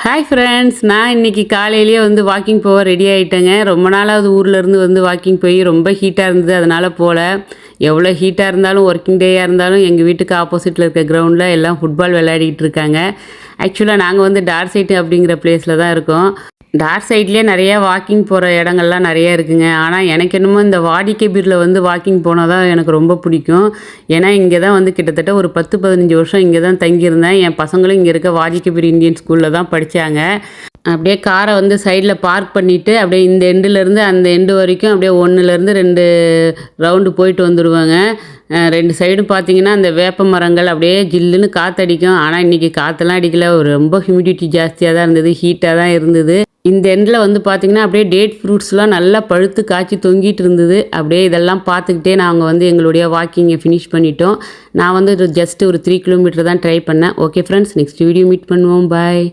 Hi friends, நான் இன்றைக்கி காலையிலேயே வாக்கிங் போக ரெடி ஆகிட்டேங்க. ரொம்ப நாளாவது ஊர்லேருந்து வாக்கிங் போய் ரொம்ப ஹீட்டாக இருந்தது, அதனால் போகல. எவ்வளோ ஹீட்டாக இருந்தாலும் ஒர்க்கிங் டேயாக இருந்தாலும் எங்கள் வீட்டுக்கு ஆப்போசிட்டில் இருக்க கிரவுண்டில் எல்லாம் ஃபுட்பால் விளையாடிட்டு இருக்காங்க. ஆக்சுவலாக நாங்கள் டார்க் சைட் அப்படிங்கிற பிளேஸில் தான் இருக்கோம். டார்க் சைட்லேயே நிறையா வாக்கிங் போகிற இடங்கள்லாம் நிறையா இருக்குங்க. ஆனால் எனக்கு என்னமோ இந்த வாடிக்கைபீரில் வாக்கிங் போனால் தான் எனக்கு ரொம்ப பிடிக்கும். ஏன்னா இங்கே தான் கிட்டத்தட்ட ஒரு 10-15 வருஷம் இங்கே தான் தங்கியிருந்தேன். என் பசங்களும் இங்கே இருக்க வாடிக்கைபீர் இந்தியன் ஸ்கூலில் தான் படித்தாங்க. அப்படியே காரை சைடில் பார்க் பண்ணிவிட்டு அப்படியே இந்த எண்டுலேருந்து அந்த எண்டு வரைக்கும் அப்படியே 1லேருந்து 2 ரவுண்டு போயிட்டு வந்துடுவாங்க. 2 சைடும் பார்த்தீங்கன்னா அந்த வேப்ப மரங்கள் அப்படியே ஜில்லுன்னு காற்றடிக்கும். ஆனால் இன்றைக்கி காற்றெல்லாம் அடிக்கல, ரொம்ப ஹியூமிடிட்டி ஜாஸ்தியாக தான் இருந்தது, ஹீட்டாக தான் இருந்தது. இந்த எண்டில் பார்த்தீங்கன்னா அப்படியே டேட் ஃப்ரூட்ஸ்லாம் நல்லா பழுத்து காய்ச்சி தொங்கிட்டு இருந்தது. அப்படியே இதெல்லாம் பார்த்துக்கிட்டே நாங்கள் எங்களுடைய வாக்கிங்கை ஃபினிஷ் பண்ணிட்டோம். நான் ஜஸ்ட் ஒரு 3 கிலோமீட்டர் தான் ட்ரை பண்ணேன். Okay friends, next video meet பண்ணுவோம். பாய்.